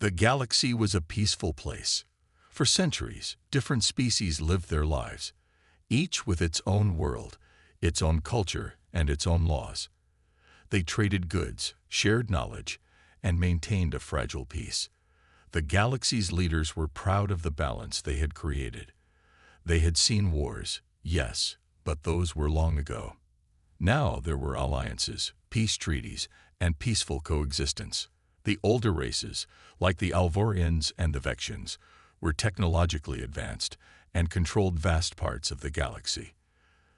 The galaxy was a peaceful place. For centuries, different species lived their lives, each with its own world, its own culture, and its own laws. They traded goods, shared knowledge, and maintained a fragile peace. The galaxy's leaders were proud of the balance they had created. They had seen wars, yes, but those were long ago. Now there were alliances, peace treaties, and peaceful coexistence. The older races, like the Alvorians and the Vexians, were technologically advanced and controlled vast parts of the galaxy.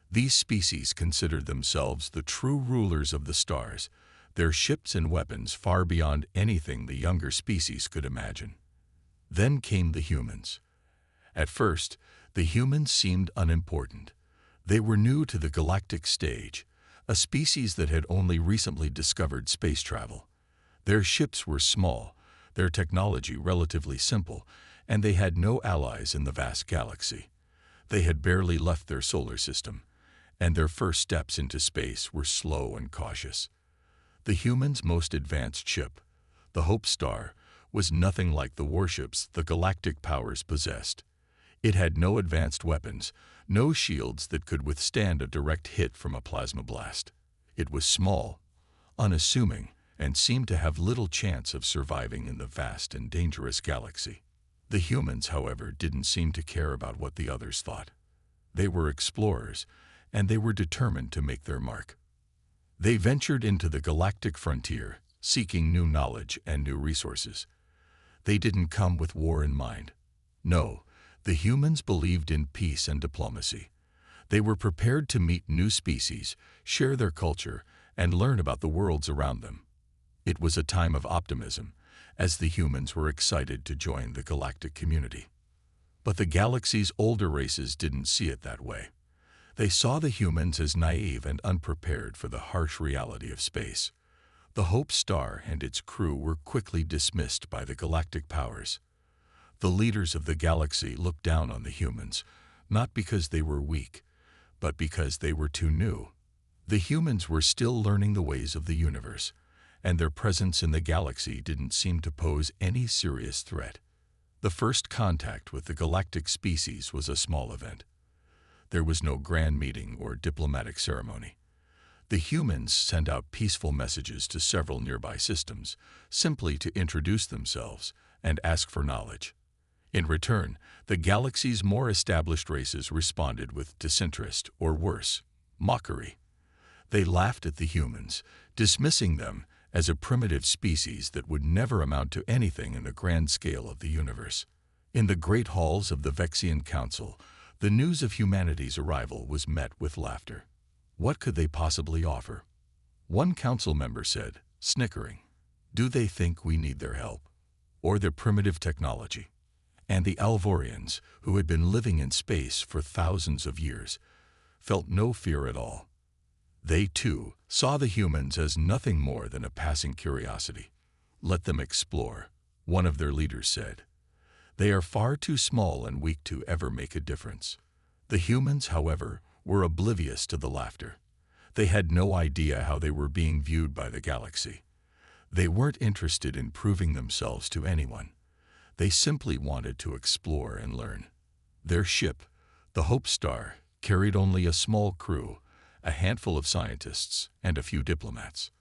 These species considered themselves the true rulers of the stars, their ships and weapons far beyond anything the younger species could imagine. Then came the humans. At first, the humans seemed unimportant. They were new to the galactic stage, a species that had only recently discovered space travel. Their ships were small, their technology relatively simple, and they had no allies in the vast galaxy. They had barely left their solar system, and their first steps into space were slow and cautious. The humans' most advanced ship, the Hope Star, was nothing like the warships the galactic powers possessed. It had no advanced weapons, no shields that could withstand a direct hit from a plasma blast. It was small, unassuming, and seemed to have little chance of surviving in the vast and dangerous galaxy. The humans, however, didn't seem to care about what the others thought. They were explorers, and they were determined to make their mark. They ventured into the galactic frontier, seeking new knowledge and new resources. They didn't come with war in mind. No, the humans believed in peace and diplomacy. They were prepared to meet new species, share their culture, and learn about the worlds around them. It was a time of optimism, as the humans were excited to join the galactic community. But the galaxy's older races didn't see it that way. They saw the humans as naive and unprepared for the harsh reality of space. The Hope Star and its crew were quickly dismissed by the galactic powers. The leaders of the galaxy looked down on the humans, not because they were weak, but because they were too new. The humans were still learning the ways of the universe, and their presence in the galaxy didn't seem to pose any serious threat. The first contact with the galactic species was a small event. There was no grand meeting or diplomatic ceremony. The humans sent out peaceful messages to several nearby systems, simply to introduce themselves and ask for knowledge. In return, the galaxy's more established races responded with disinterest, or worse, mockery. They laughed at the humans, dismissing them as a primitive species that would never amount to anything in the grand scale of the universe. In the great halls of the Vexian Council, the news of humanity's arrival was met with laughter. What could they possibly offer? One council member said, snickering, "Do they think we need their help? Or their primitive technology?" And the Alvorians, who had been living in space for thousands of years, felt no fear at all. They, too, saw the humans as nothing more than a passing curiosity. "Let them explore," one of their leaders said. "They are far too small and weak to ever make a difference." The humans, however, were oblivious to the laughter. They had no idea how they were being viewed by the galaxy. They weren't interested in proving themselves to anyone. They simply wanted to explore and learn. Their ship, the Hope Star, carried only a small crew, a handful of scientists, and a few diplomats.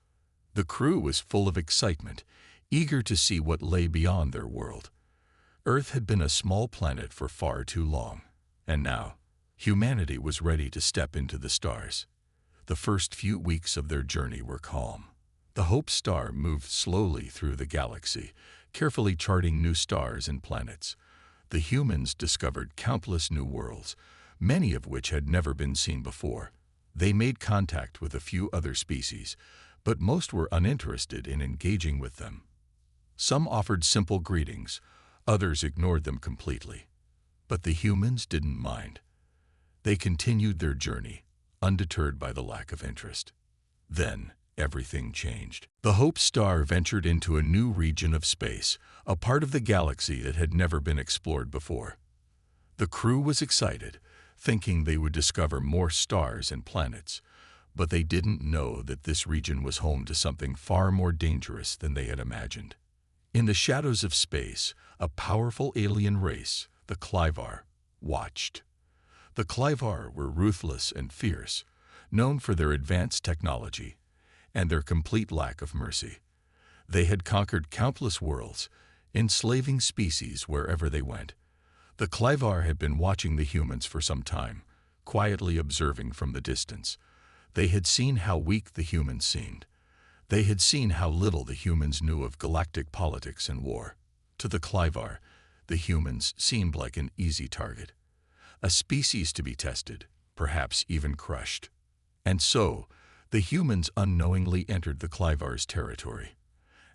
The crew was full of excitement, eager to see what lay beyond their world. Earth had been a small planet for far too long, and now humanity was ready to step into the stars. The first few weeks of their journey were calm. The Hope Star moved slowly through the galaxy, carefully charting new stars and planets. The humans discovered countless new worlds, many of which had never been seen before. They made contact with a few other species, but most were uninterested in engaging with them. Some offered simple greetings, others ignored them completely. But the humans didn't mind. They continued their journey, undeterred by the lack of interest. Then, everything changed. The Hope Star ventured into a new region of space, a part of the galaxy that had never been explored before. The crew was excited, thinking they would discover more stars and planets, but they didn't know that this region was home to something far more dangerous than they had imagined. In the shadows of space, a powerful alien race, the Clivar, watched. The Clivar were ruthless and fierce, known for their advanced technology and their complete lack of mercy. They had conquered countless worlds, enslaving species wherever they went. The Clivar had been watching the humans for some time, quietly observing from the distance. They had seen how weak the humans seemed. They had seen how little the humans knew of galactic politics and war. To the Clivar, the humans seemed like an easy target, a species to be tested, perhaps even crushed. And so, the humans unknowingly entered the Clivar's territory,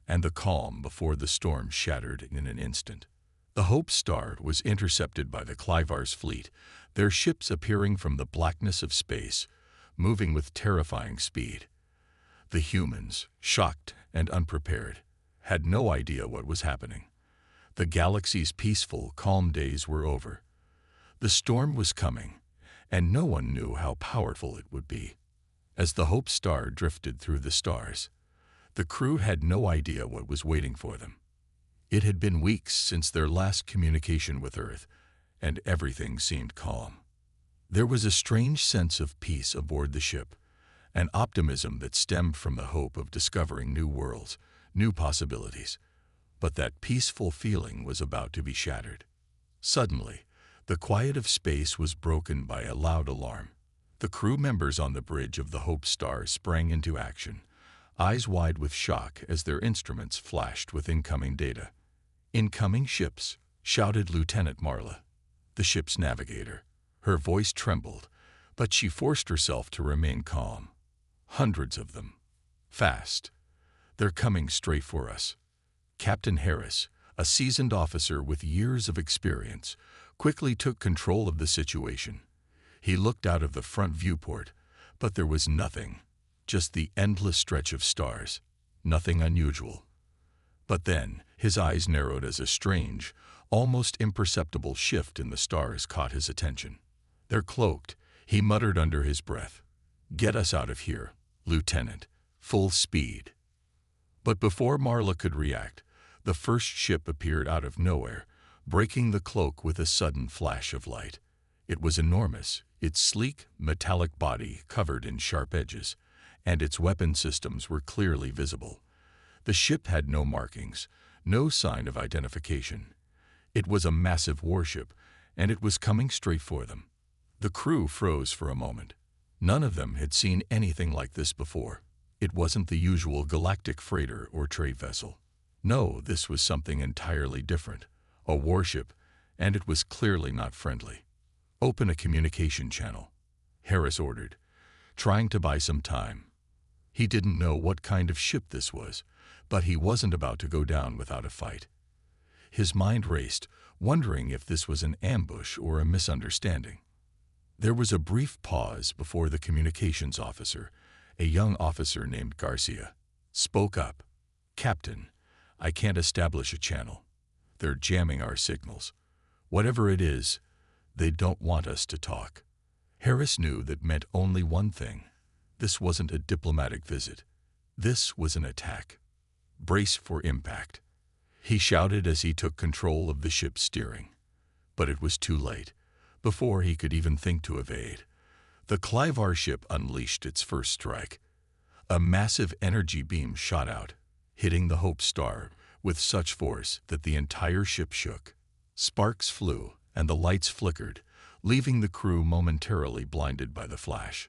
and the calm before the storm shattered in an instant. The Hope Star was intercepted by the Clivar's fleet, their ships appearing from the blackness of space, moving with terrifying speed. The humans, shocked and unprepared, had no idea what was happening. The galaxy's peaceful, calm days were over. The storm was coming, and no one knew how powerful it would be. As the Hope Star drifted through the stars, the crew had no idea what was waiting for them. It had been weeks since their last communication with Earth, and everything seemed calm. There was a strange sense of peace aboard the ship, an optimism that stemmed from the hope of discovering new worlds, new possibilities. But that peaceful feeling was about to be shattered. Suddenly, the quiet of space was broken by a loud alarm. The crew members on the bridge of the Hope Star sprang into action, eyes wide with shock as their instruments flashed with incoming data. "Incoming ships," shouted Lieutenant Marla, the ship's navigator. Her voice trembled, but she forced herself to remain calm. "Hundreds of them. Fast. They're coming straight for us." Captain Harris, a seasoned officer with years of experience, quickly took control of the situation. He looked out of the front viewport, but there was nothing, just the endless stretch of stars, nothing unusual. But then, his eyes narrowed as a strange, almost imperceptible shift in the stars caught his attention. "They're cloaked," he muttered under his breath. "Get us out of here, Lieutenant. Full speed." But before Marla could react, the first ship appeared out of nowhere, breaking the cloak with a sudden flash of light. It was enormous, its sleek, metallic body covered in sharp edges, and its weapon systems were clearly visible. The ship had no markings, no sign of identification. It was a massive warship, and it was coming straight for them. The crew froze for a moment. None of them had seen anything like this before. It wasn't the usual galactic freighter or trade vessel. No, this was something entirely different, a warship, and it was clearly not friendly. "Open a communication channel," Harris ordered, trying to buy some time. He didn't know what kind of ship this was, but he wasn't about to go down without a fight. His mind raced, wondering if this was an ambush or a misunderstanding. There was a brief pause before the communications officer, a young officer named Garcia, spoke up. "Captain, I can't establish a channel. They're jamming our signals. Whatever it is, they don't want us to talk." Harris knew that meant only one thing. This wasn't a diplomatic visit. This was an attack. "Brace for impact," he shouted as he took control of the ship's steering. But it was too late. Before he could even think to evade, the Clivar ship unleashed its first strike. A massive energy beam shot out, hitting the Hope Star with such force that the entire ship shook. Sparks flew, and the lights flickered, leaving the crew momentarily blinded by the flash.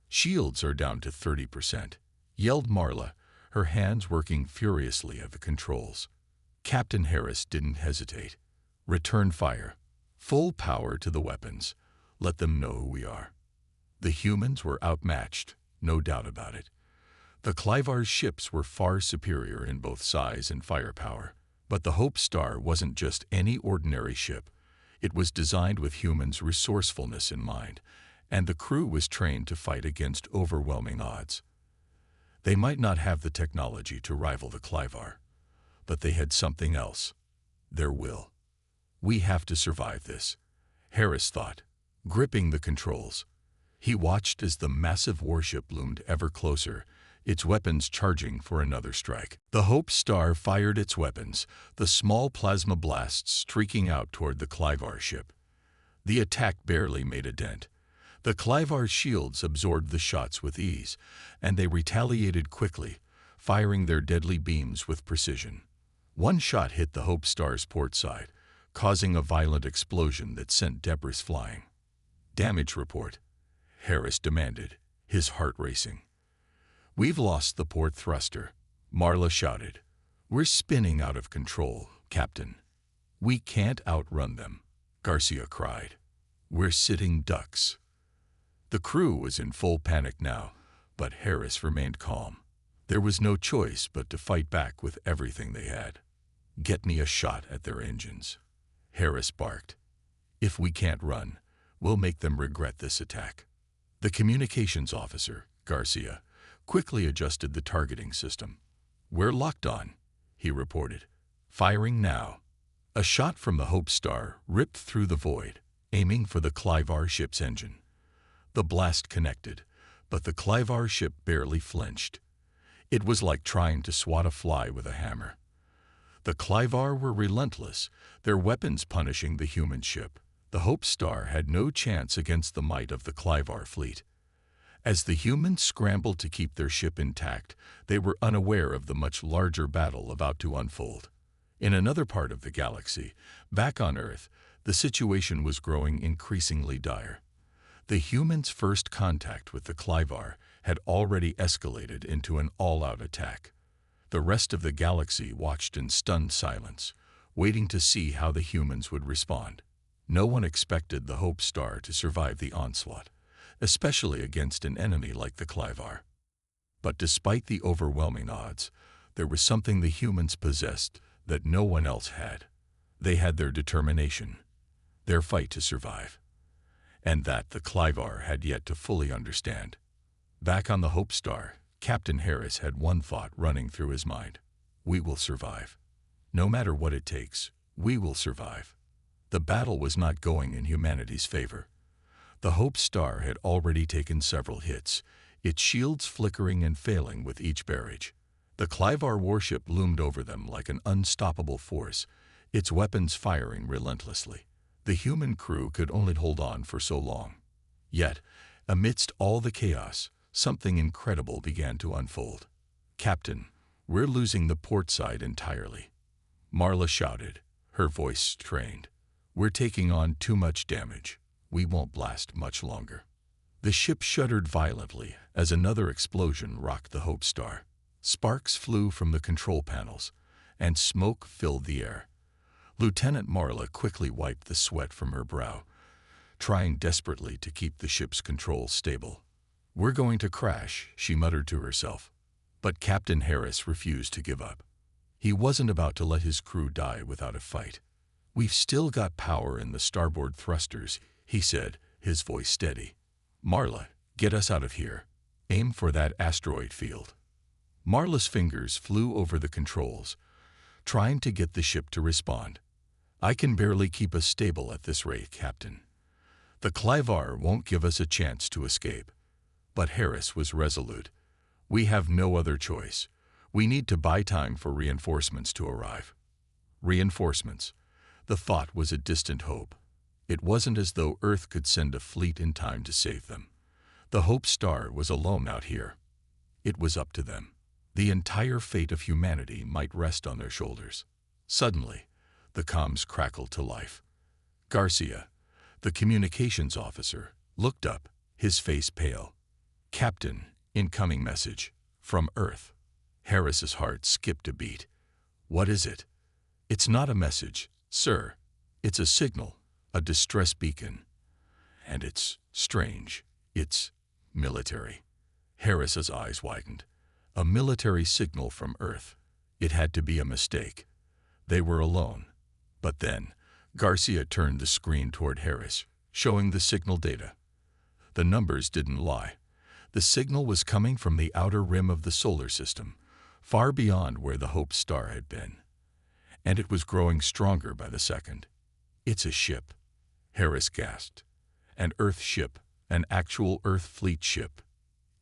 "Shields are down to 30%, yelled Marla, her hands working furiously at the controls. Captain Harris didn't hesitate. "Return fire. Full power to the weapons. Let them know who we are." The humans were outmatched, no doubt about it. The Clivar's ships were far superior in both size and firepower. But the Hope Star wasn't just any ordinary ship. It was designed with humans' resourcefulness in mind, and the crew was trained to fight against overwhelming odds. They might not have the technology to rival the Clivar, but they had something else: their will. "We have to survive this," Harris thought, gripping the controls. He watched as the massive warship loomed ever closer, its weapons charging for another strike. The Hope Star fired its weapons, the small plasma blasts streaking out toward the Clivar ship. The attack barely made a dent. The Clivar's shields absorbed the shots with ease, and they retaliated quickly, firing their deadly beams with precision. One shot hit the Hope Star's port side, causing a violent explosion that sent debris flying. "Damage report," Harris demanded, his heart racing. "We've lost the port thruster," Marla shouted. "We're spinning out of control, Captain." "We can't outrun them," Garcia cried. "We're sitting ducks." The crew was in full panic now, but Harris remained calm. There was no choice but to fight back with everything they had. "Get me a shot at their engines," Harris barked. "If we can't run, we'll make them regret this attack." The communications officer, Garcia, quickly adjusted the targeting system. "We're locked on," he reported. "Firing now." A shot from the Hope Star ripped through the void, aiming for the Clivar ship's engine. The blast connected, but the Clivar ship barely flinched. It was like trying to swat a fly with a hammer. The Clivar were relentless, their weapons punishing the human ship. The Hope Star had no chance against the might of the Clivar fleet. As the humans scrambled to keep their ship intact, they were unaware of the much larger battle about to unfold. In another part of the galaxy, back on Earth, the situation was growing increasingly dire. The humans' first contact with the Clivar had already escalated into an all-out attack. The rest of the galaxy watched in stunned silence, waiting to see how the humans would respond. No one expected the Hope Star to survive the onslaught, especially against an enemy like the Clivar. But despite the overwhelming odds, there was something the humans possessed that no one else had. They had their determination, their fight to survive. And that the Clivar had yet to fully understand. Back on the Hope Star, Captain Harris had one thought running through his mind. "We will survive. No matter what it takes, we will survive." The battle was not going in humanity's favor. The Hope Star had already taken several hits, its shields flickering and failing with each barrage. The Clivar warship loomed over them like an unstoppable force, its weapons firing relentlessly. The human crew could only hold on for so long. Yet, amidst all the chaos, something incredible began to unfold. "Captain, we're losing the port side entirely," Marla shouted, her voice strained. "We're taking on too much damage. We won't last much longer." The ship shuddered violently as another explosion rocked the Hope Star. Sparks flew from the control panels, and smoke filled the air. Lieutenant Marla quickly wiped the sweat from her brow, trying desperately to keep the ship's controls stable. "We're going to crash," she muttered to herself. But Captain Harris refused to give up. He wasn't about to let his crew die without a fight. "We've still got power in the starboard thrusters," he said, his voice steady. "Marla, get us out of here. Aim for that asteroid field." Marla's fingers flew over the controls, trying to get the ship to respond. "I can barely keep us stable at this rate, Captain. The Clivar won't give us a chance to escape." But Harris was resolute. "We have no other choice. We need to buy time for reinforcements to arrive." Reinforcements. The thought was a distant hope. It wasn't as though Earth could send a fleet in time to save them. The Hope Star was alone out here. It was up to them. The entire fate of humanity might rest on their shoulders. Suddenly, the comms crackled to life. Garcia, the communications officer, looked up, his face pale. "Captain, incoming message. From Earth." Harris's heart skipped a beat. "What is it?" "It's not a message, sir. It's a signal, a distress beacon. And it's strange. It's military." Harris's eyes widened. A military signal from Earth. It had to be a mistake. They were alone. But then, Garcia turned the screen toward Harris, showing the signal data. The numbers didn't lie. The signal was coming from the outer rim of the solar system, far beyond where the Hope Star had been. And it was growing stronger by the second. "It's a ship," Harris gasped. "An Earth ship, an actual Earth fleet ship.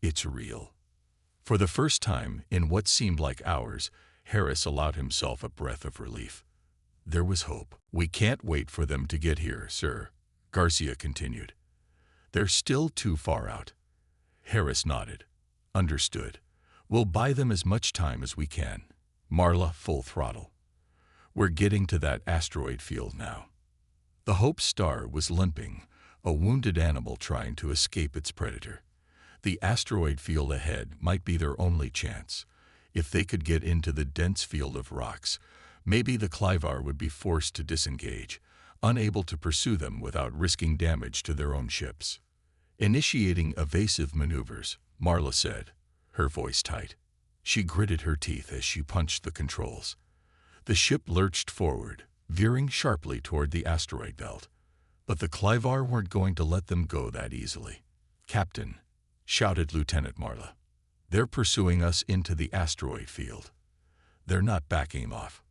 It's real." For the first time in what seemed like hours, Harris allowed himself a breath of relief. There was hope. "We can't wait for them to get here, sir," Garcia continued. "They're still too far out." Harris nodded. "Understood. We'll buy them as much time as we can." Marla, full throttle. "We're getting to that asteroid field now." The Hope Star was limping, a wounded animal trying to escape its predator. The asteroid field ahead might be their only chance. If they could get into the dense field of rocks, maybe the Clivar would be forced to disengage, unable to pursue them without risking damage to their own ships. Initiating evasive maneuvers, Marla said, her voice tight. She gritted her teeth as she punched the controls. The ship lurched forward, veering sharply toward the asteroid belt. But the Clivar weren't going to let them go that easily. "Captain," shouted Lieutenant Marla, "they're pursuing us into the asteroid field. They're not backing off."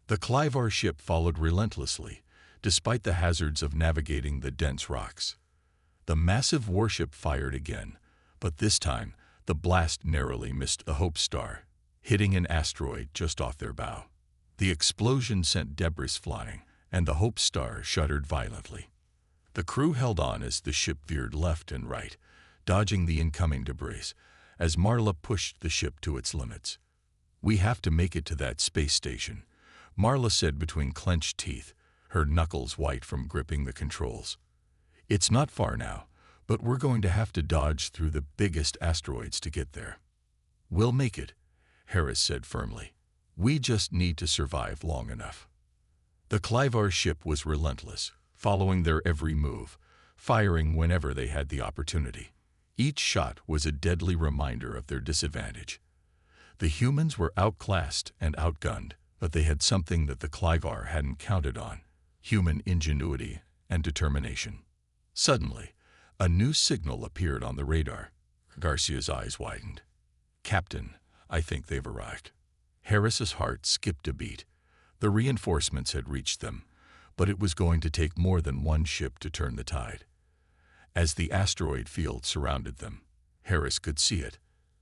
The Clivar ship followed relentlessly, despite the hazards of navigating the dense rocks. The massive warship fired again, but this time the blast narrowly missed a Hope Star, hitting an asteroid just off their bow. The explosion sent debris flying, and the Hope Star shuddered violently. The crew held on as the ship veered left and right, dodging the incoming debris, as Marla pushed the ship to its limits. "We have to make it to that space station," Marla said between clenched teeth, her knuckles white from gripping the controls. "It's not far now, but we're going to have to dodge through the biggest asteroids to get there." "We'll make it," Harris said firmly. "We just need to survive long enough." The Clivar ship was relentless, following their every move, firing whenever they had the opportunity. Each shot was a deadly reminder of their disadvantage. The humans were outclassed and outgunned, but they had something that the Clivar hadn't counted on: human ingenuity and determination. Suddenly, a new signal appeared on the radar. Garcia's eyes widened. "Captain, I think they've arrived." Harris's heart skipped a beat. The reinforcements had reached them, but it was going to take more than one ship to turn the tide. As the asteroid field surrounded them, Harris could see it.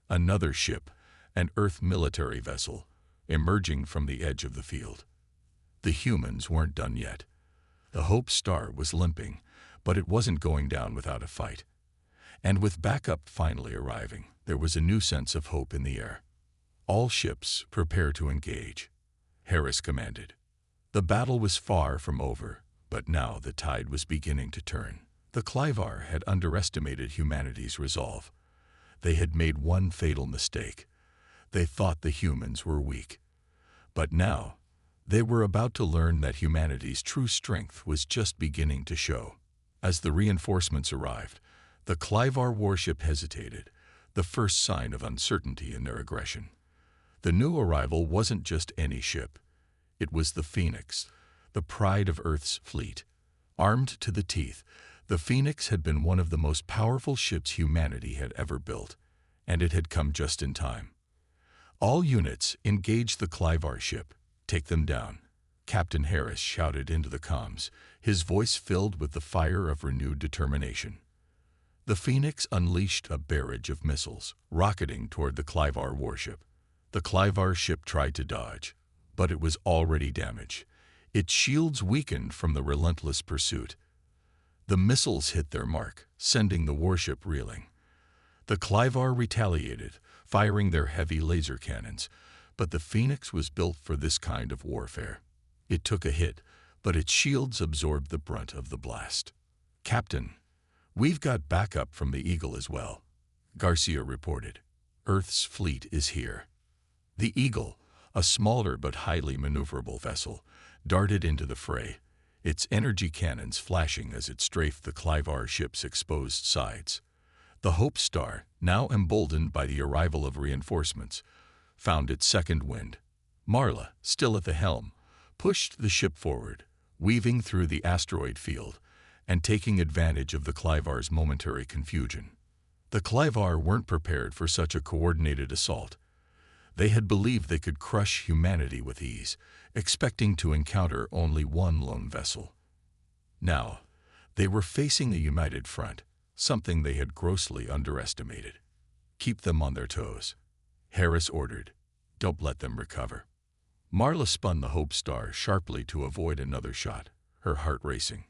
Another ship, an Earth military vessel, emerging from the edge of the field. The humans weren't done yet. The Hope Star was limping, but it wasn't going down without a fight. And with backup finally arriving, there was a new sense of hope in the air. "All ships, prepare to engage," Harris commanded. The battle was far from over, but now the tide was beginning to turn. The Clivar had underestimated humanity's resolve. They had made one fatal mistake. They thought the humans were weak. But now, they were about to learn that humanity's true strength was just beginning to show. As the reinforcements arrived, the Clivar warship hesitated, the first sign of uncertainty in their aggression. The new arrival wasn't just any ship. It was the Phoenix, the pride of Earth's fleet. Armed to the teeth, the Phoenix had been one of the most powerful ships humanity had ever built, and it had come just in time. "All units, engage the Clivar ship. Take them down," Captain Harris shouted into the comms, his voice filled with the fire of renewed determination. The Phoenix unleashed a barrage of missiles, rocketing toward the Clivar warship. The Clivar ship tried to dodge, but it was already damaged. Its shields weakened from the relentless pursuit. The missiles hit their mark, sending the warship reeling. The Clivar retaliated, firing their heavy laser cannons, but the Phoenix was built for this kind of warfare. It took a hit, but its shields absorbed the brunt of the blast. "Captain, we've got backup from the Eagle as well," Garcia reported. "Earth's fleet is here." The Eagle, a smaller but highly maneuverable vessel, darted into the fray, its energy cannons flashing as it strafed the Clivar ship's exposed sides. The Hope Star, now emboldened by the arrival of reinforcements, found its second wind. Marla, still at the helm, pushed the ship forward, weaving through the asteroid field and taking advantage of the Clivar's momentary confusion. The Clivar weren't prepared for such a coordinated assault. They had believed they could crush humanity with ease, expecting to encounter only one lone vessel. Now, they were facing a united front, something they had grossly underestimated. Keep them on their toes. Harris ordered. Don't let them recover. Marla spun the Hope Star sharply to avoid another shot, her heart racing.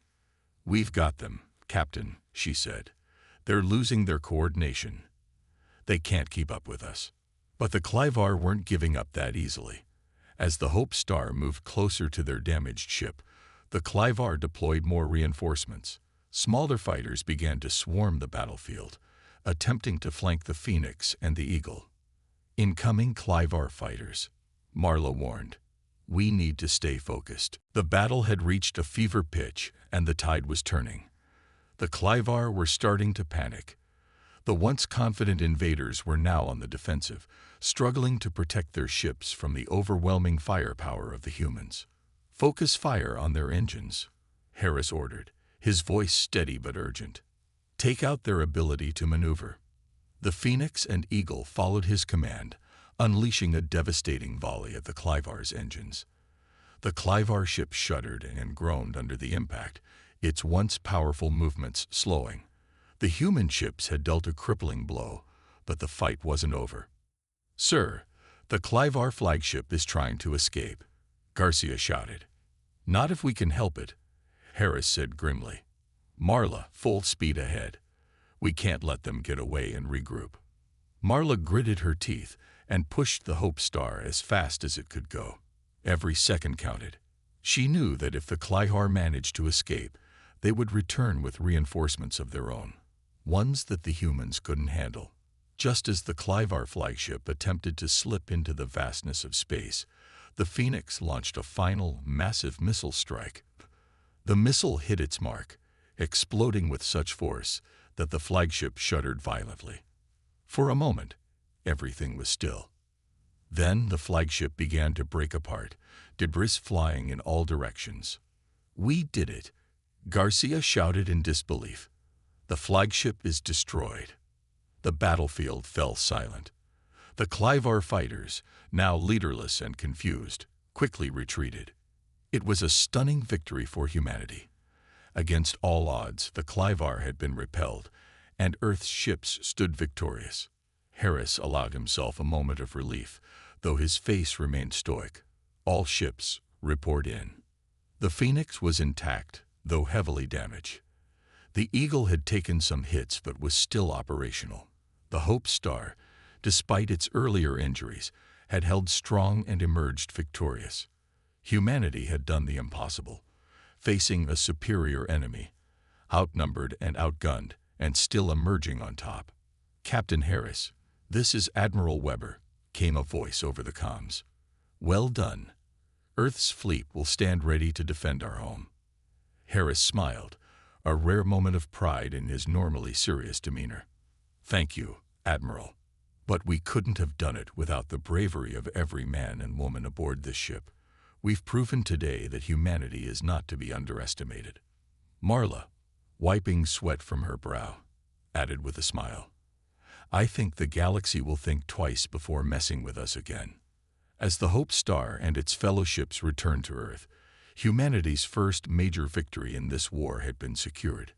We've got them, Captain, she said. They're losing their coordination. They can't keep up with us. But the Clivar weren't giving up that easily. As the Hope Star moved closer to their damaged ship, the Clivar deployed more reinforcements. Smaller fighters began to swarm the battlefield, attempting to flank the Phoenix and the Eagle. Incoming Clivar fighters, Marla warned. We need to stay focused. The battle had reached a fever pitch, and the tide was turning. The Clivar were starting to panic. The once confident invaders were now on the defensive, struggling to protect their ships from the overwhelming firepower of the humans. Focus fire on their engines, Harris ordered, his voice steady but urgent. Take out their ability to maneuver. The Phoenix and Eagle followed his command, unleashing a devastating volley at the Clivar's engines. The Clivar ship shuddered and groaned under the impact, its once powerful movements slowing. The human ships had dealt a crippling blow, but the fight wasn't over. Sir, the Clivar flagship is trying to escape, Garcia shouted. Not if we can help it, Harris said grimly. Marla, full speed ahead. We can't let them get away and regroup. Marla gritted her teeth and pushed the Hope Star as fast as it could go. Every second counted. She knew that if the Clivar managed to escape, they would return with reinforcements of their own, ones that the humans couldn't handle. Just as the Clivar flagship attempted to slip into the vastness of space, the Phoenix launched a final, massive missile strike. The missile hit its mark, exploding with such force that the flagship shuddered violently. For a moment, everything was still. Then the flagship began to break apart, debris flying in all directions. We did it, Garcia shouted in disbelief. The flagship is destroyed. The battlefield fell silent. The Clivar fighters, now leaderless and confused, quickly retreated. It was a stunning victory for humanity. Against all odds, the Clivar had been repelled, and Earth's ships stood victorious. Harris allowed himself a moment of relief, though his face remained stoic. All ships, report in. The Phoenix was intact, though heavily damaged. The Eagle had taken some hits but was still operational. The Hope Star, despite its earlier injuries, had held strong and emerged victorious. Humanity had done the impossible, facing a superior enemy, outnumbered and outgunned, and still emerging on top. Captain Harris, this is Admiral Weber, came a voice over the comms. Well done. Earth's fleet will stand ready to defend our home. Harris smiled, a rare moment of pride in his normally serious demeanor. Thank you, Admiral. But we couldn't have done it without the bravery of every man and woman aboard this ship. We've proven today that humanity is not to be underestimated. Marla, wiping sweat from her brow, added with a smile. I think the galaxy will think twice before messing with us again. As the Hope Star and its fellow ships returned to Earth, humanity's first major victory in this war had been secured.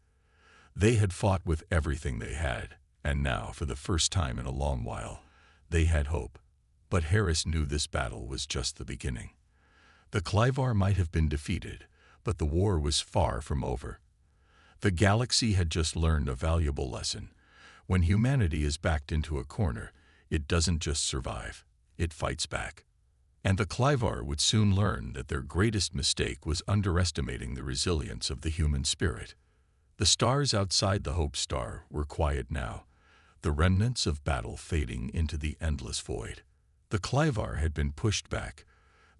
They had fought with everything they had, and now, for the first time in a long while, they had hope. But Harris knew this battle was just the beginning. The Clivar might have been defeated, but the war was far from over. The galaxy had just learned a valuable lesson. When humanity is backed into a corner, it doesn't just survive, it fights back. And the Clivar would soon learn that their greatest mistake was underestimating the resilience of the human spirit. The stars outside the Hope Star were quiet now, the remnants of battle fading into the endless void. The Clivar had been pushed back,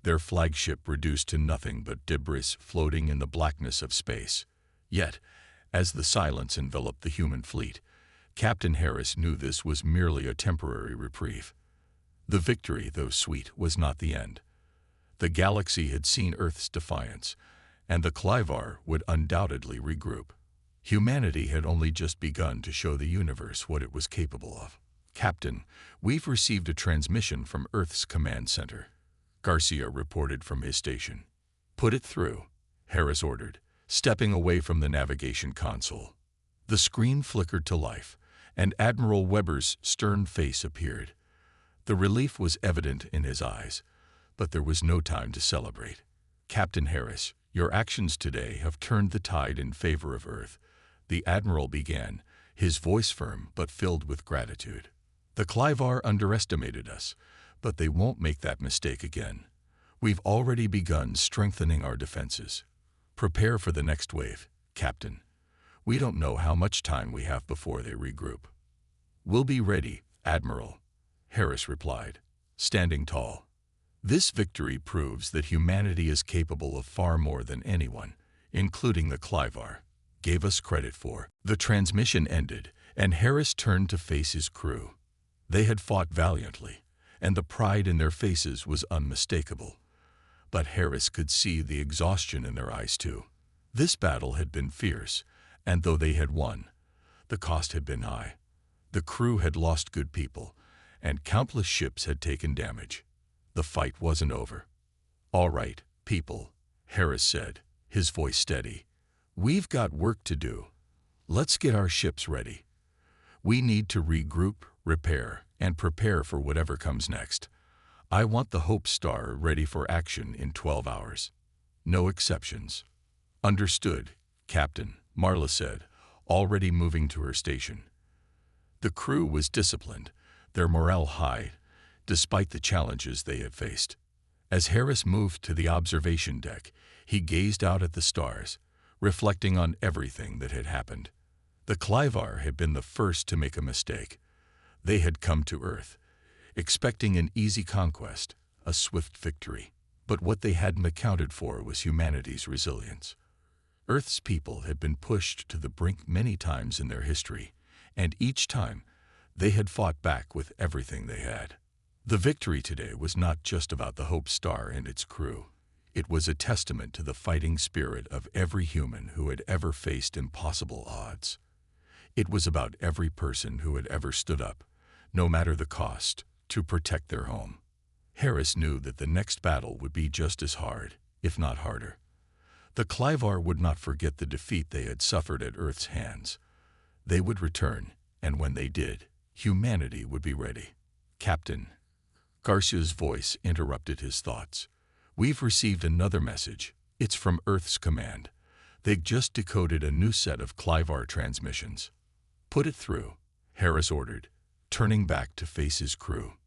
their flagship reduced to nothing but debris floating in the blackness of space. Yet, as the silence enveloped the human fleet, Captain Harris knew this was merely a temporary reprieve. The victory, though sweet, was not the end. The galaxy had seen Earth's defiance, and the Clivar would undoubtedly regroup. Humanity had only just begun to show the universe what it was capable of. Captain, we've received a transmission from Earth's command center, Garcia reported from his station. Put it through, Harris ordered, stepping away from the navigation console. The screen flickered to life, and Admiral Weber's stern face appeared. The relief was evident in his eyes, but there was no time to celebrate. "Captain Harris, your actions today have turned the tide in favor of Earth," the Admiral began, his voice firm but filled with gratitude. "The Clivar underestimated us, but they won't make that mistake again. We've already begun strengthening our defenses. Prepare for the next wave, Captain. We don't know how much time we have before they regroup." "We'll be ready, Admiral," Harris replied, standing tall. This victory proves that humanity is capable of far more than anyone, including the Clivar, gave us credit for. The transmission ended, and Harris turned to face his crew. They had fought valiantly, and the pride in their faces was unmistakable. But Harris could see the exhaustion in their eyes too. This battle had been fierce, and though they had won, the cost had been high. The crew had lost good people, and countless ships had taken damage. The fight wasn't over. "All right, people," Harris said, his voice steady. "We've got work to do. Let's get our ships ready. We need to regroup, repair, and prepare for whatever comes next. I want the Hope Star ready for action in 12 hours. No exceptions." "Understood, Captain," Marla said, already moving to her station. The crew was disciplined, their morale high, despite the challenges they had faced. As Harris moved to the observation deck, he gazed out at the stars, reflecting on everything that had happened. The Clivar had been the first to make a mistake. They had come to Earth, expecting an easy conquest, a swift victory. But what they hadn't accounted for was humanity's resilience. Earth's people had been pushed to the brink many times in their history, and each time they had fought back with everything they had. The victory today was not just about the Hope Star and its crew. It was a testament to the fighting spirit of every human who had ever faced impossible odds. It was about every person who had ever stood up, no matter the cost, to protect their home. Harris knew that the next battle would be just as hard, if not harder. The Clivar would not forget the defeat they had suffered at Earth's hands. They would return, and when they did, humanity would be ready. "Captain," Garcia's voice interrupted his thoughts. "We've received another message. It's from Earth's command. They've just decoded a new set of Clivar transmissions." "Put it through," Harris ordered, turning back to face his crew.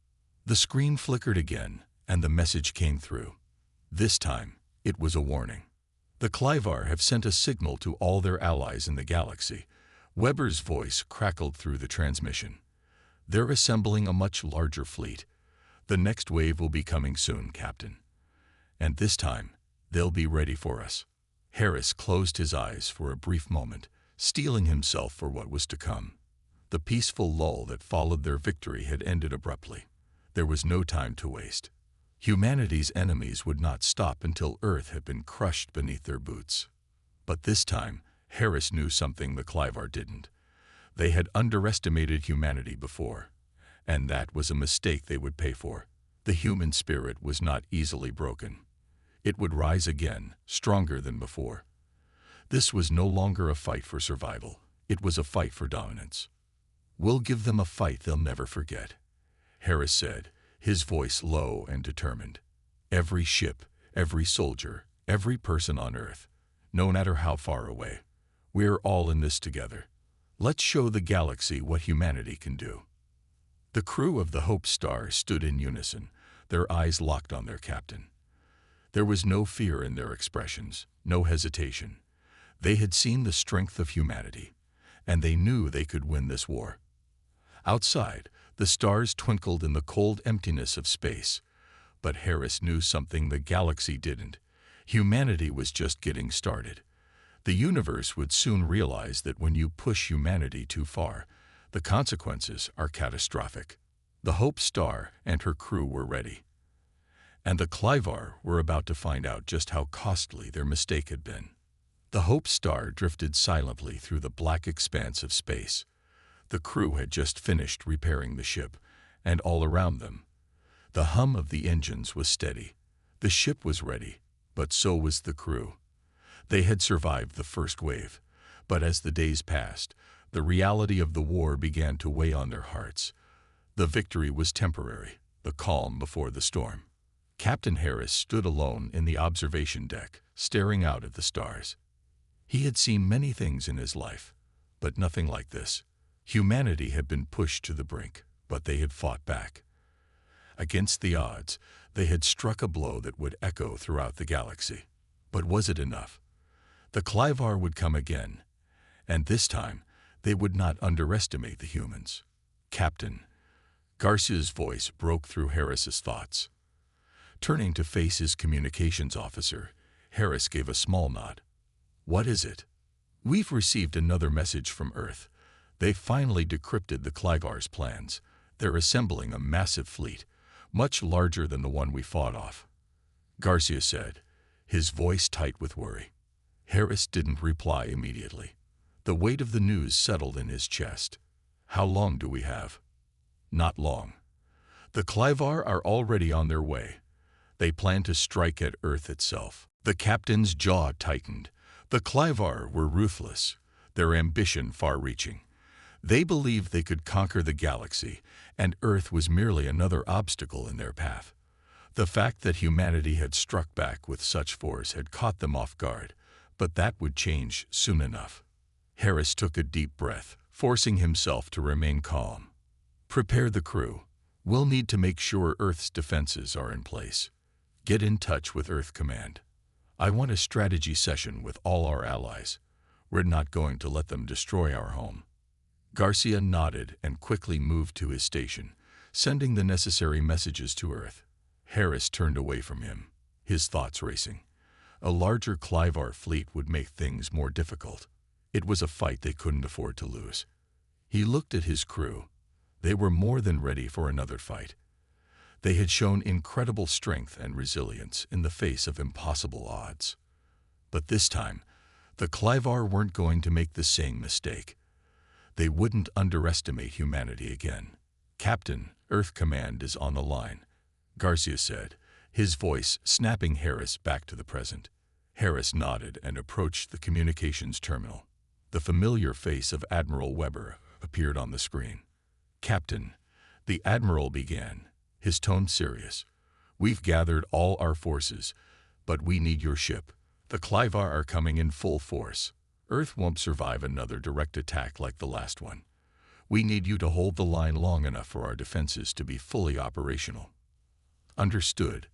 The screen flickered again, and the message came through. This time, it was a warning. "The Clivar have sent a signal to all their allies in the galaxy." Weber's voice crackled through the transmission. "They're assembling a much larger fleet. The next wave will be coming soon, Captain. And this time, they'll be ready for us." Harris closed his eyes for a brief moment, steeling himself for what was to come. The peaceful lull that followed their victory had ended abruptly. There was no time to waste. Humanity's enemies would not stop until Earth had been crushed beneath their boots. But this time, Harris knew something the Clivar didn't. They had underestimated humanity before, and that was a mistake they would pay for. The human spirit was not easily broken. It would rise again, stronger than before. This was no longer a fight for survival. It was a fight for dominance. "We'll give them a fight they'll never forget," Harris said, his voice low and determined. "Every ship, every soldier, every person on Earth, no matter how far away, we're all in this together. Let's show the galaxy what humanity can do." The crew of the Hope Star stood in unison, their eyes locked on their captain. There was no fear in their expressions, no hesitation. They had seen the strength of humanity, and they knew they could win this war. Outside, the stars twinkled in the cold emptiness of space, but Harris knew something the galaxy didn't. Humanity was just getting started. The universe would soon realize that when you push humanity too far, the consequences are catastrophic. The Hope Star and her crew were ready. And the Clivar were about to find out just how costly their mistake had been. The Hope Star drifted silently through the black expanse of space. The crew had just finished repairing the ship, and all around them, the hum of the engines was steady. The ship was ready, but so was the crew. They had survived the first wave, but as the days passed, The reality of the war began to weigh on their hearts. The victory was temporary, the calm before the storm. Captain Harris stood alone in the observation deck, staring out at the stars. He had seen many things in his life, but nothing like this. Humanity had been pushed to the brink, but they had fought back. Against the odds, they had struck a blow that would echo throughout the galaxy. But was it enough? The Clivar would come again, and this time they would not underestimate the humans. Captain, Garcia's voice broke through Harris's thoughts. Turning to face his communications officer, Harris gave a small nod. What is it? We've received another message from Earth. They've finally decrypted the Clivar's plans. They're assembling a massive fleet, much larger than the one we fought off. Garcia said, his voice tight with worry. Harris didn't reply immediately. The weight of the news settled in his chest. How long do we have? Not long. The Clivar are already on their way. They plan to strike at Earth itself. The captain's jaw tightened. The Clivar were ruthless, their ambition far-reaching. They believed they could conquer the galaxy, and Earth was merely another obstacle in their path. The fact that humanity had struck back with such force had caught them off guard, but that would change soon enough. Harris took a deep breath, forcing himself to remain calm. Prepare the crew. We'll need to make sure Earth's defenses are in place. Get in touch with Earth Command. I want a strategy session with all our allies. We're not going to let them destroy our home. Garcia nodded and quickly moved to his station, sending the necessary messages to Earth. Harris turned away from him, his thoughts racing. A larger Clivar fleet would make things more difficult. It was a fight they couldn't afford to lose. He looked at his crew. They were more than ready for another fight. They had shown incredible strength and resilience in the face of impossible odds. But this time, the Clivar weren't going to make the same mistake. They wouldn't underestimate humanity again. Captain, Earth Command is on the line, Garcia said, his voice snapping Harris back to the present. Harris nodded and approached the communications terminal. The familiar face of Admiral Weber appeared on the screen. Captain, the Admiral began, his tone serious. We've gathered all our forces, but we need your ship. The Clivar are coming in full force. Earth won't survive another direct attack like the last one. We need you to hold the line long enough for our defenses to be fully operational. Understood,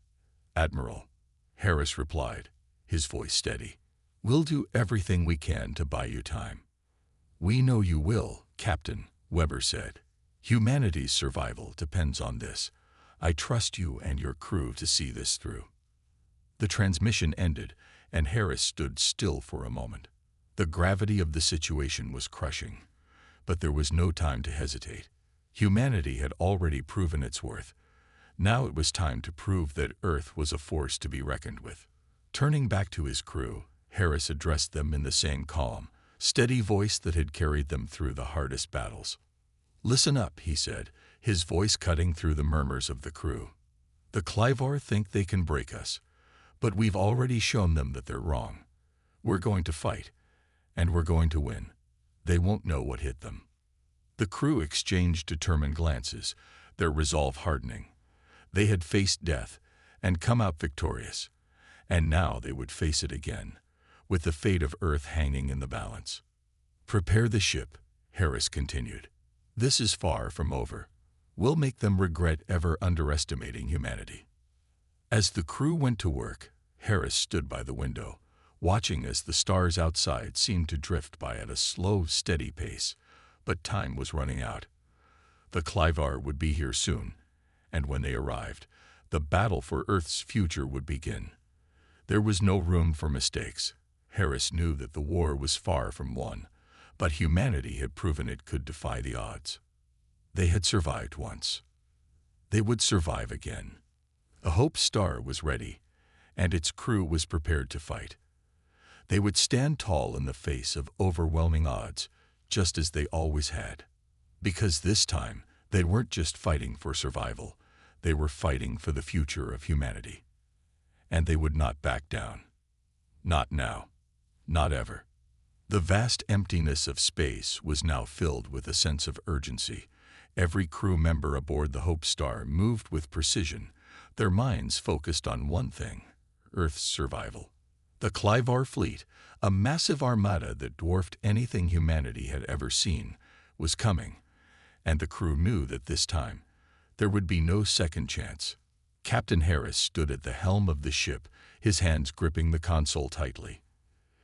Admiral, Harris replied, his voice steady. We'll do everything we can to buy you time. We know you will, Captain, Weber said. Humanity's survival depends on this. I trust you and your crew to see this through. The transmission ended, and Harris stood still for a moment. The gravity of the situation was crushing, but there was no time to hesitate. Humanity had already proven its worth. Now it was time to prove that Earth was a force to be reckoned with. Turning back to his crew, Harris addressed them in the same calm, steady voice that had carried them through the hardest battles. Listen up, he said, his voice cutting through the murmurs of the crew. The Clivar think they can break us, but we've already shown them that they're wrong. We're going to fight, and we're going to win. They won't know what hit them. The crew exchanged determined glances, their resolve hardening. They had faced death and come out victorious, and now they would face it again, with the fate of Earth hanging in the balance. Prepare the ship, Harris continued. This is far from over. We'll make them regret ever underestimating humanity. As the crew went to work, Harris stood by the window, watching as the stars outside seemed to drift by at a slow, steady pace, but time was running out. The Clivar would be here soon, and when they arrived, the battle for Earth's future would begin. There was no room for mistakes. Harris knew that the war was far from won, but humanity had proven it could defy the odds. They had survived once. They would survive again. A Hope Star was ready, and its crew was prepared to fight. They would stand tall in the face of overwhelming odds, just as they always had. Because this time, they weren't just fighting for survival, they were fighting for the future of humanity. And they would not back down. Not now. Not ever. The vast emptiness of space was now filled with a sense of urgency. Every crew member aboard the Hope Star moved with precision, their minds focused on one thing: Earth's survival. The Clivar fleet, a massive armada that dwarfed anything humanity had ever seen, was coming, and the crew knew that this time there would be no second chance. Captain Harris stood at the helm of the ship, his hands gripping the console tightly.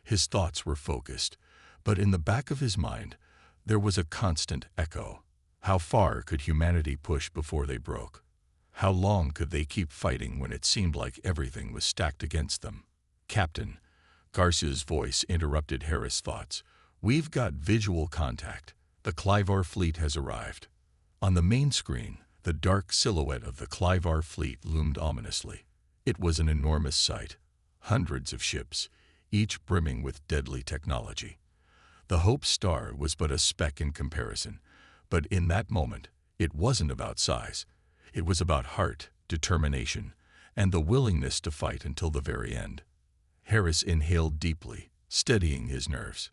His thoughts were focused, but in the back of his mind there was a constant echo. How far could humanity push before they broke? How long could they keep fighting when it seemed like everything was stacked against them? "Captain," Garcia's voice interrupted Harris' thoughts. "We've got visual contact. The Clivar fleet has arrived." On the main screen, the dark silhouette of the Clivar fleet loomed ominously. It was an enormous sight. Hundreds of ships, each brimming with deadly technology. The Hope Star was but a speck in comparison, but in that moment, it wasn't about size. It was about heart, determination, and the willingness to fight until the very end. Harris inhaled deeply, steadying his nerves.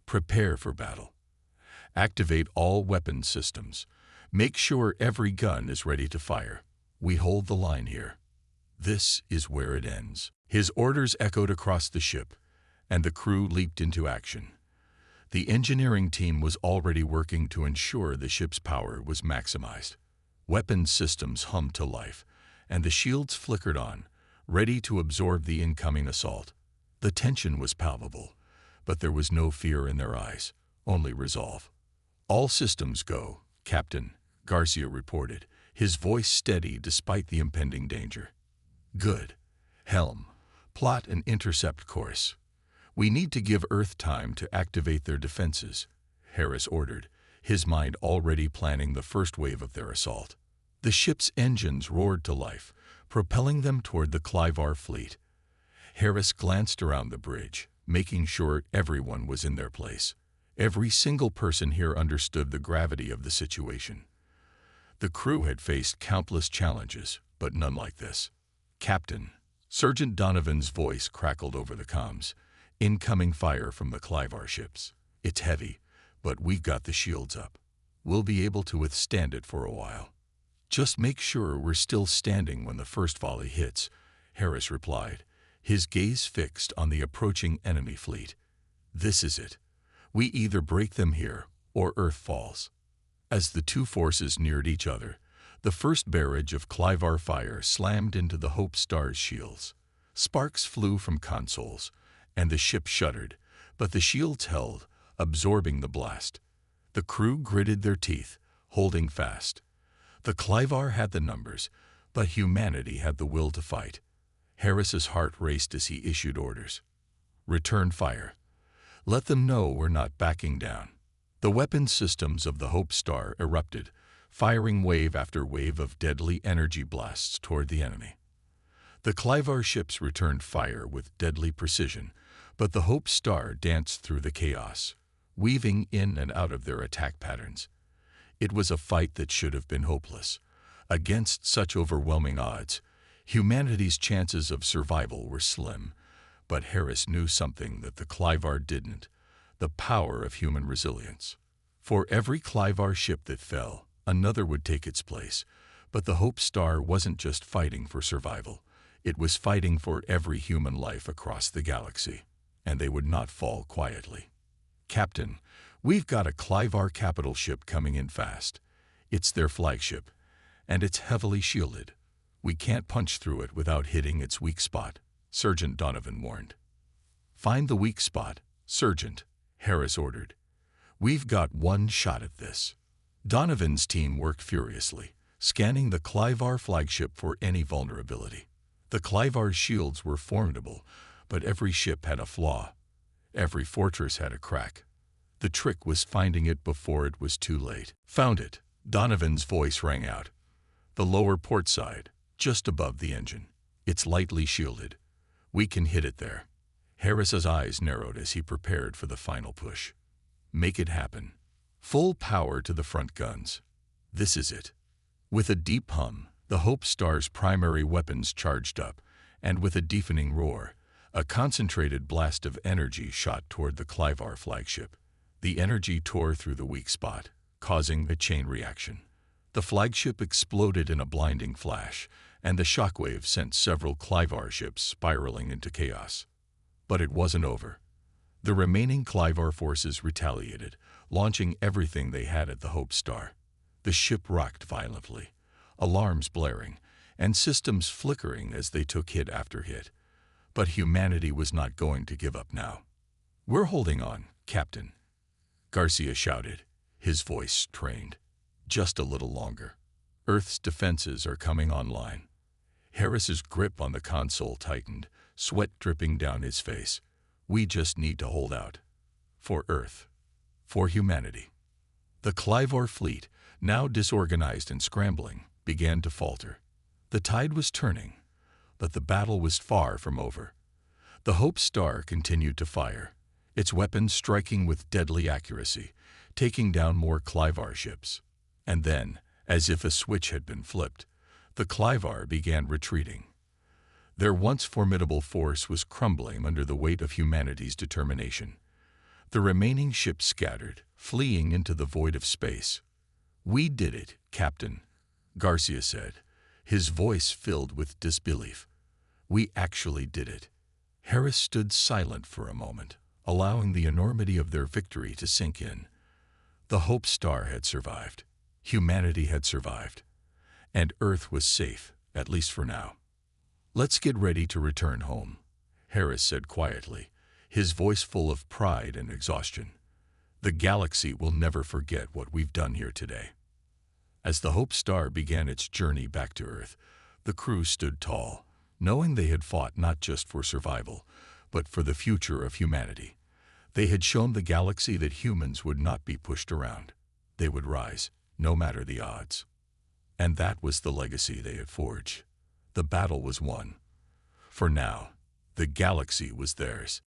"Prepare for battle. Activate all weapons systems. Make sure every gun is ready to fire. We hold the line here. This is where it ends." His orders echoed across the ship, and the crew leaped into action. The engineering team was already working to ensure the ship's power was maximized. Weapons systems hummed to life, and the shields flickered on, ready to absorb the incoming assault. The tension was palpable, but there was no fear in their eyes, only resolve. "All systems go, Captain," Garcia reported, his voice steady despite the impending danger. "Good. Helm, plot an intercept course. We need to give Earth time to activate their defenses," Harris ordered, his mind already planning the first wave of their assault. The ship's engines roared to life, propelling them toward the Clivar fleet. Harris glanced around the bridge, making sure everyone was in their place. Every single person here understood the gravity of the situation. The crew had faced countless challenges, but none like this. "Captain," Sergeant Donovan's voice crackled over the comms. "Incoming fire from the Clivar ships. It's heavy, but we've got the shields up. We'll be able to withstand it for a while." "Just make sure we're still standing when the first volley hits," Harris replied, his gaze fixed on the approaching enemy fleet. "This is it. We either break them here, or Earth falls." As the two forces neared each other, the first barrage of Clivar fire slammed into the Hope Star's shields. Sparks flew from consoles, and the ship shuddered, but the shields held, absorbing the blast. The crew gritted their teeth, holding fast. The Clivar had the numbers, but humanity had the will to fight. Harris's heart raced as he issued orders. "Return fire. Let them know we're not backing down." The weapons systems of the Hope Star erupted, firing wave after wave of deadly energy blasts toward the enemy. The Clivar ships returned fire with deadly precision, but the Hope Star danced through the chaos, weaving in and out of their attack patterns. It was a fight that should have been hopeless. Against such overwhelming odds, humanity's chances of survival were slim, but Harris knew something that the Clivar didn't: the power of human resilience. For every Clivar ship that fell, another would take its place, but the Hope Star wasn't just fighting for survival. It was fighting for every human life across the galaxy, and they would not fall quietly. "Captain, we've got a Clivar capital ship coming in fast. It's their flagship, and it's heavily shielded. We can't punch through it without hitting its weak spot," Sergeant Donovan warned. "Find the weak spot, Sergeant," Harris ordered. "We've got one shot at this." Donovan's team worked furiously, scanning the Clivar flagship for any vulnerability. The Clivar's shields were formidable, but every ship had a flaw. Every fortress had a crack. The trick was finding it before it was too late. "Found it," Donovan's voice rang out. "The lower port side, just above the engine. It's lightly shielded. We can hit it there." Harris's eyes narrowed as he prepared for the final push. "Make it happen. Full power to the front guns. This is it." With a deep hum, the Hope Star's primary weapons charged up, and with a deafening roar, A concentrated blast of energy shot toward the Clivar flagship. The energy tore through the weak spot, causing a chain reaction. The flagship exploded in a blinding flash, and the shockwave sent several Clivar ships spiraling into chaos. But it wasn't over. The remaining Clivar forces retaliated, launching everything they had at the Hope Star. The ship rocked violently, alarms blaring, and systems flickering as they took hit after hit. But humanity was not going to give up now. "We're holding on, Captain," Garcia shouted, his voice strained. "Just a little longer. Earth's defenses are coming online." Harris's grip on the console tightened, sweat dripping down his face. "We just need to hold out. For Earth. For humanity." The Clivar fleet, now disorganized and scrambling, began to falter. The tide was turning, but the battle was far from over. The Hope Star continued to fire, its weapons striking with deadly accuracy, taking down more Clivar ships. And then, as if a switch had been flipped, the Clivar began retreating. Their once formidable force was crumbling under the weight of humanity's determination. The remaining ships scattered, fleeing into the void of space. "We did it, Captain," Garcia said, his voice filled with disbelief. "We actually did it." Harris stood silent for a moment, allowing the enormity of their victory to sink in. The Hope Star had survived. Humanity had survived. And Earth was safe, at least for now. "Let's get ready to return home," Harris said quietly, his voice full of pride and exhaustion. "The galaxy will never forget what we've done here today." As the Hope Star began its journey back to Earth, the crew stood tall, knowing they had fought not just for survival, but for the future of humanity. They had shown the galaxy that humans would not be pushed around. They would rise, no matter the odds. And that was the legacy they had forged. The battle was won. For now, the galaxy was theirs.